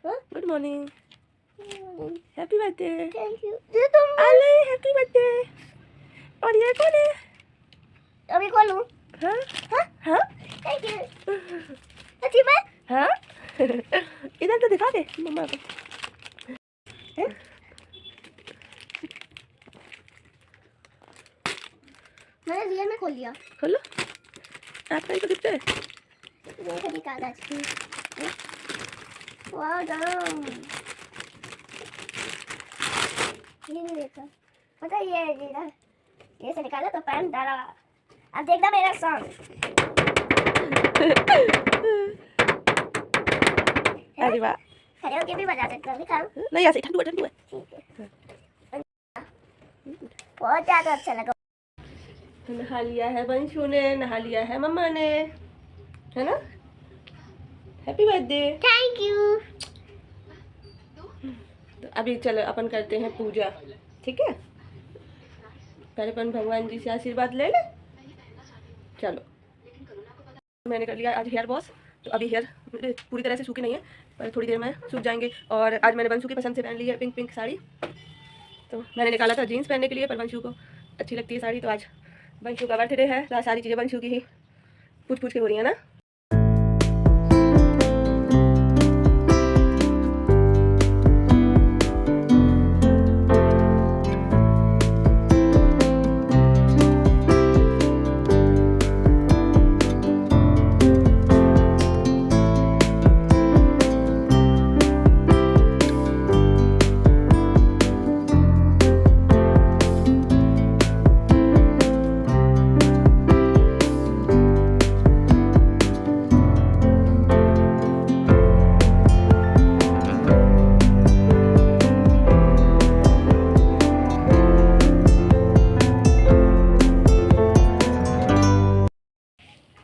Good morning, happy birthday. Thank you. अले happy birthday. और ये कौन है? अभी खोलूं? हाँ हाँ हाँ थैंक यू। अच्छी बात। हाँ इधर तो दिखा दे मम्मा को। मैंने रियल में खोल लिया। खोलो। आपका ही तो गिफ्ट है। ये खड़ी कागज। वाह डन। ये नहीं देखा। पता है ये से निकाला तो पैन डाला। अब देखना मेरा सॉन्ग। अरे वाह। खड़े होके भी बजा सकते हो। दिखाओ। नहीं ऐसे ठंडू है ठीक है। बहुत ज़्यादा अच्छा लगा। नहा लिया है वंशु ने, नहा लिया है मम्मा ने, है ना? Happy birthday. Thank you. तो अभी चलो अपन करते हैं पूजा, ठीक है? पहले अपन भगवान जी से आशीर्वाद ले ले। चलो मैंने कर लिया आज हेयर वॉश। तो अभी हेयर पूरी तरह से सूखे नहीं है, पर थोड़ी देर में सूख जाएंगे। और आज मैंने वंशु की पसंद से पहन ली है पिंक पिंक साड़ी। तो मैंने निकाला था जीन्स पहनने के लिए, पर वंशु को अच्छी लगती है साड़ी। तो आज वंशु का बर्थडे है, तो आज सारी चीज़ें वंशु की ही पूछ पूछ के हो रही है ना।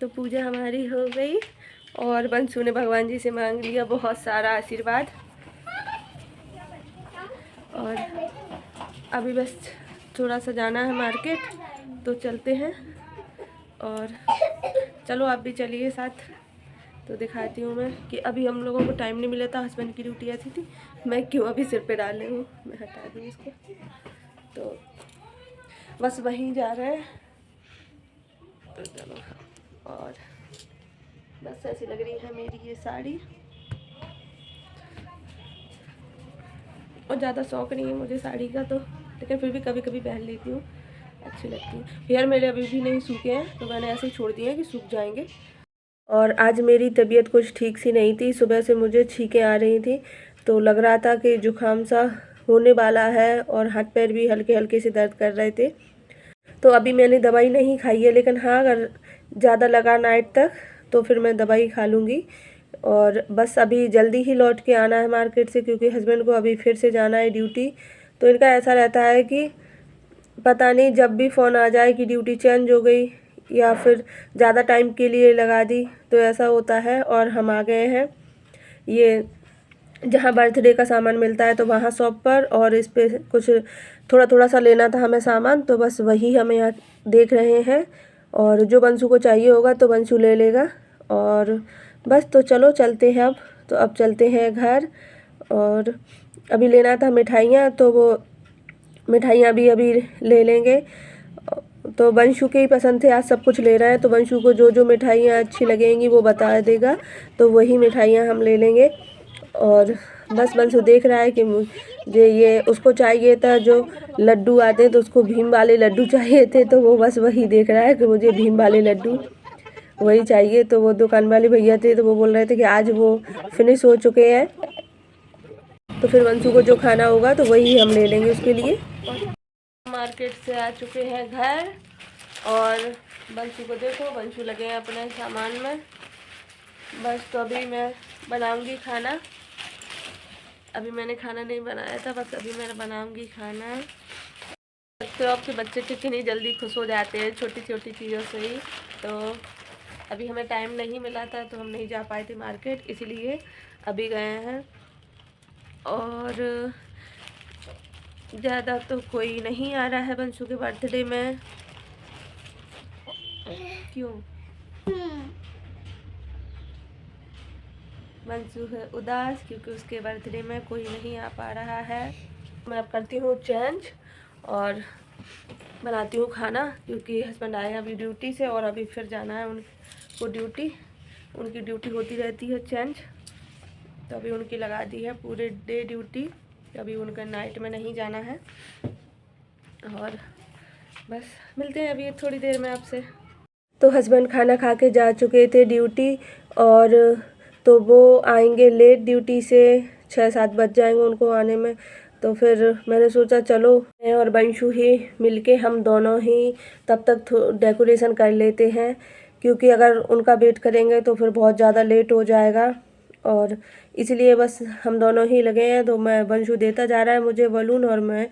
तो पूजा हमारी हो गई और वंशु ने भगवान जी से मांग लिया बहुत सारा आशीर्वाद। और अभी बस थोड़ा सा जाना है मार्केट, तो चलते हैं। और चलो आप भी चलिए साथ। तो दिखाती हूँ मैं कि अभी हम लोगों को टाइम नहीं मिला था, हस्बैंड की ड्यूटी ऐसी थी। मैं क्यों अभी सिर पे डाले हूँ, मैं हटा दूँ इसको। तो बस वहीं जा रहे हैं। तो चलो। और बस ऐसी लग रही है मेरी ये साड़ी। और ज़्यादा शौक नहीं है मुझे साड़ी का, तो लेकिन फिर भी कभी कभी पहन लेती हूँ, अच्छी लगती है। हेयर मेरे अभी भी नहीं सूखे हैं, तो मैंने ऐसे ही छोड़ दिए हैं कि सूख जाएंगे। और आज मेरी तबीयत कुछ ठीक सी नहीं थी, सुबह से मुझे छींकें आ रही थी। तो लग रहा था कि जुकाम सा होने वाला है, और हाथ पैर भी हल्के हल्के से दर्द कर रहे थे। तो अभी मैंने दवाई नहीं खाई है, लेकिन हाँ अगर ज़्यादा लगा नाइट तक तो फिर मैं दवाई खा लूँगी। और बस अभी जल्दी ही लौट के आना है मार्केट से, क्योंकि हस्बैंड को अभी फिर से जाना है ड्यूटी। तो इनका ऐसा रहता है कि पता नहीं जब भी फ़ोन आ जाए कि ड्यूटी चेंज हो गई या फिर ज़्यादा टाइम के लिए लगा दी, तो ऐसा होता है। और हम आ गए हैं ये जहाँ बर्थडे का सामान मिलता है, तो वहाँ शॉप पर। और इस पे कुछ थोड़ा थोड़ा सा लेना था हमें सामान, तो बस वही हम यहाँ देख रहे हैं। और जो वंशु को चाहिए होगा तो वंशु ले लेगा। और बस तो चलो चलते हैं अब। तो अब चलते हैं घर। और अभी लेना था मिठाइयाँ, तो वो मिठाइयाँ भी अभी ले लेंगे। तो वंशु के ही पसंद थे, आज सब कुछ ले रहे हैं। तो वंशु को जो जो मिठाइयाँ अच्छी लगेंगी वो बता देगा, तो वही मिठाइयाँ हम ले लेंगे। और बस वंशु देख रहा है कि मुझे ये उसको चाहिए था, जो लड्डू आते हैं, तो उसको भीम वाले लड्डू चाहिए थे। तो वो बस वही देख रहा है कि मुझे भीम वाले लड्डू वही चाहिए। तो वो दुकान वाले भैया थे, तो वो बोल रहे थे कि आज वो फिनिश हो चुके हैं, तो फिर वंशु को जो खाना होगा तो वही हम ले लेंगे उसके लिए। मार्केट से आ चुके हैं घर। और वंशु को देखो, वंशु लगे हैं अपने सामान में। बस तो अभी मैं बनाऊंगी खाना। अभी मैंने खाना नहीं बनाया था, बस अभी मैं बनाऊंगी खाना। तो आपके बच्चे कितनी जल्दी खुश हो जाते हैं छोटी छोटी चीज़ों से ही। तो अभी हमें टाइम नहीं मिला था, तो हम नहीं जा पाए थे मार्केट, इसीलिए अभी गए हैं। और ज़्यादा तो कोई नहीं आ रहा है वंशु के बर्थडे में। क्यों? मंसू है उदास क्योंकि उसके बर्थडे में कोई नहीं आ पा रहा है। मैं अब करती हूँ चेंज और बनाती हूँ खाना, क्योंकि हस्बैंड आए अभी ड्यूटी से और अभी फिर जाना है उनको ड्यूटी। उनकी ड्यूटी होती रहती है चेंज, तो अभी उनकी लगा दी है पूरे डे ड्यूटी, अभी उनका नाइट में नहीं जाना है। और बस मिलते हैं अभी थोड़ी देर में आपसे। तो हस्बैंड खाना खा के जा चुके थे ड्यूटी, और तो वो आएंगे लेट ड्यूटी से, 6-7 बज जाएंगे उनको आने में। तो फिर मैंने सोचा चलो मैं और बंशु ही मिलके हम दोनों ही तब तक डेकोरेशन कर लेते हैं, क्योंकि अगर उनका वेट करेंगे तो फिर बहुत ज़्यादा लेट हो जाएगा। और इसलिए बस हम दोनों ही लगे हैं। तो मैं बंशु देता जा रहा है मुझे बलून और मैं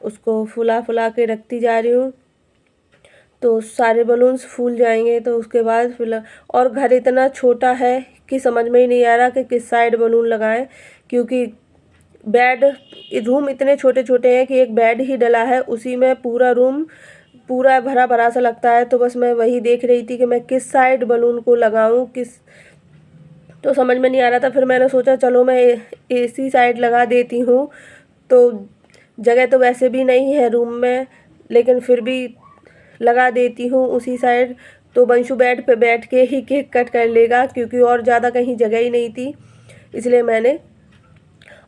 उसको फुला फुला के रखती जा रही हूँ। तो सारे बलून्स फूल जाएंगे तो उसके बाद फिर और घर इतना छोटा है कि समझ में ही नहीं आ रहा कि किस साइड बलून लगाएं, क्योंकि बेड रूम इतने छोटे छोटे हैं कि एक बेड ही डला है, उसी में पूरा रूम पूरा भरा भरा सा लगता है। तो बस मैं वही देख रही थी कि मैं किस साइड बलून को लगाऊं, तो समझ में नहीं आ रहा था। फिर मैंने सोचा चलो मैं एसी साइड लगा देती हूँ। तो जगह तो वैसे भी नहीं है रूम में, लेकिन फिर भी लगा देती हूँ उसी साइड। तो बंशु बेड पे बैठ के ही केक कट कर लेगा, क्योंकि और ज़्यादा कहीं जगह ही नहीं थी, इसलिए मैंने।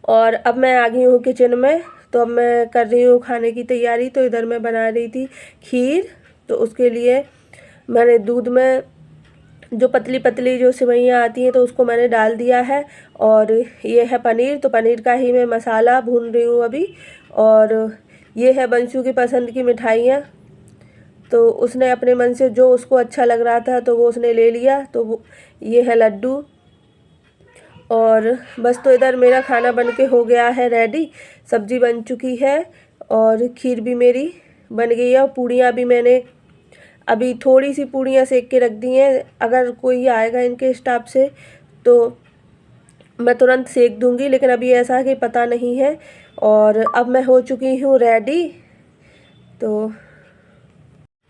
और अब मैं आ गई हूँ किचन में, तो अब मैं कर रही हूँ खाने की तैयारी। तो इधर मैं बना रही थी खीर, तो उसके लिए मैंने दूध में जो पतली पतली जो सेवइयाँ आती हैं तो उसको मैंने डाल दिया है। और ये है पनीर, तो पनीर का ही मैं मसाला भून रही हूँ अभी। और ये है बंशु की पसंद की मिठाइयाँ, तो उसने अपने मन से जो उसको अच्छा लग रहा था तो वो उसने ले लिया। तो वो ये है लड्डू। और बस तो इधर मेरा खाना बन के हो गया है रेडी, सब्जी बन चुकी है और खीर भी मेरी बन गई है। और पूड़ियाँ भी मैंने अभी थोड़ी सी पूड़ियाँ सेक के रख दी हैं, अगर कोई आएगा इनके स्टाफ से तो मैं तुरंत सेक दूंगी, लेकिन अभी ऐसा है कि पता नहीं है। और अब मैं हो चुकी हूँ रेडी। तो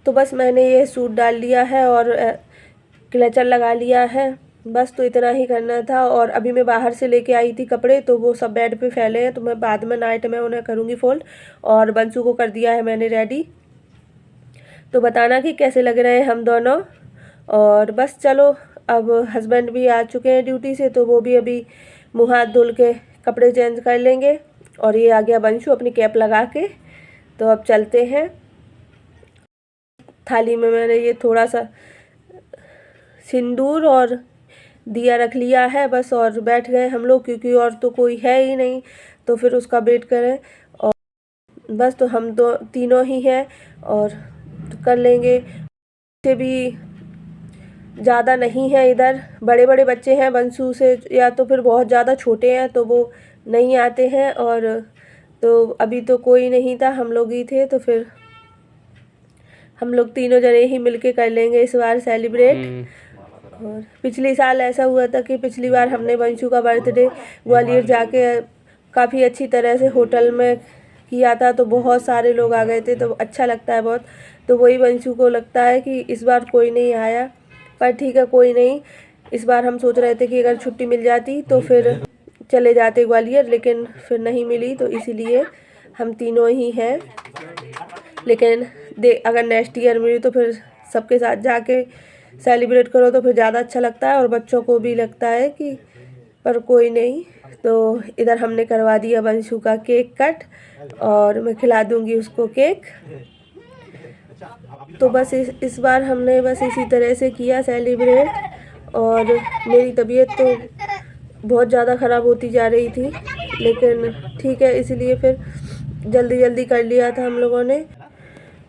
बस मैंने ये सूट डाल लिया है और क्लचर लगा लिया है, बस तो इतना ही करना था। और अभी मैं बाहर से लेके आई थी कपड़े, तो वो सब बेड पे फैले हैं, तो मैं बाद में नाइट में उन्हें करूँगी फोल्ड। और बंसू को कर दिया है मैंने रेडी, तो बताना कि कैसे लग रहे हैं हम दोनों। और बस चलो, अब हस्बैंड भी आ चुके हैं ड्यूटी से, तो वो भी अभी मुँह हाथ धुल के कपड़े चेंज कर लेंगे। और ये आ गया बंशु अपनी कैप लगा के, तो अब चलते हैं। थाली में मैंने ये थोड़ा सा सिंदूर और दिया रख लिया है बस, और बैठ गए हम लोग, क्योंकि और तो कोई है ही नहीं, तो फिर उसका वेट करें। और बस तो हम तो तीनों ही हैं और तो कर लेंगे। बच्चे भी ज़्यादा नहीं हैं इधर, बड़े बड़े बच्चे हैं बंसू से, या तो फिर बहुत ज़्यादा छोटे हैं तो वो नहीं आते हैं। और तो अभी तो कोई नहीं था, हम लोग ही थे, तो फिर हम लोग तीनों जने ही मिलके कर लेंगे इस बार सेलिब्रेट। और पिछले साल ऐसा हुआ था कि पिछली बार हमने बंशु का बर्थडे ग्वालियर जाके काफ़ी अच्छी तरह से होटल में किया था, तो बहुत सारे लोग आ गए थे, तो अच्छा लगता है बहुत। तो वही बंशु को लगता है कि इस बार कोई नहीं आया, पर ठीक है कोई नहीं। इस बार हम सोच रहे थे कि अगर छुट्टी मिल जाती तो फिर चले जाते ग्वालियर, लेकिन फिर नहीं मिली, तो इसीलिए हम तीनों ही हैं। लेकिन अगर नेक्स्ट ईयर मिली तो फिर सबके साथ जाके सेलिब्रेट करो तो फिर ज़्यादा अच्छा लगता है, और बच्चों को भी लगता है कि पर कोई नहीं। तो इधर हमने करवा दिया बंशु का केक कट, और मैं खिला दूंगी उसको केक। तो बस इस बार हमने बस इसी तरह से किया सेलिब्रेट। और मेरी तबीयत तो बहुत ज़्यादा ख़राब होती जा रही थी, लेकिन ठीक है, इसलिए फिर जल्दी जल्दी कर लिया था हम लोगों ने।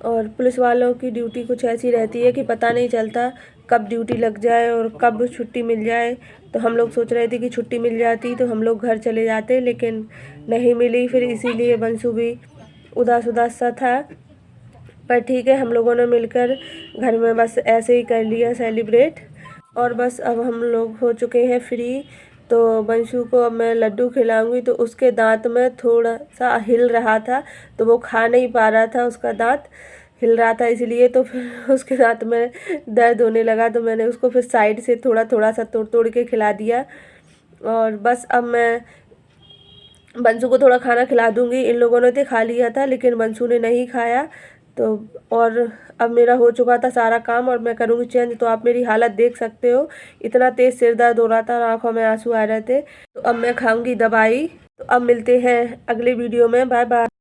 और पुलिस वालों की ड्यूटी कुछ ऐसी रहती है कि पता नहीं चलता कब ड्यूटी लग जाए और कब छुट्टी मिल जाए। तो हम लोग सोच रहे थे कि छुट्टी मिल जाती तो हम लोग घर चले जाते, लेकिन नहीं मिली, फिर इसीलिए बंशु भी उदास उदास सा था। पर ठीक है, हम लोगों ने मिलकर घर में बस ऐसे ही कर लिया सेलिब्रेट। और बस अब हम लोग हो चुके हैं फ्री। तो बंशु को अब मैं लड्डू खिलाऊंगी, तो उसके दांत में थोड़ा सा हिल रहा था, तो वो खा नहीं पा रहा था, उसका दांत हिल रहा था, इसलिए तो फिर उसके दांत में दर्द होने लगा। तो मैंने उसको फिर साइड से थोड़ा थोड़ा सा तोड़ तोड़ के खिला दिया। और बस अब मैं बंसू को थोड़ा खाना खिला दूंगी। इन लोगों ने तो खा लिया था लेकिन बंसू ने नहीं खाया। तो और अब मेरा हो चुका था सारा काम और मैं करूँगी चेंज। तो आप मेरी हालत देख सकते हो, इतना तेज़ सिर दर्द हो रहा था और आँखों में आंसू आ रहे थे। तो अब मैं खाऊंगी दवाई। तो अब मिलते हैं अगले वीडियो में। Bye bye.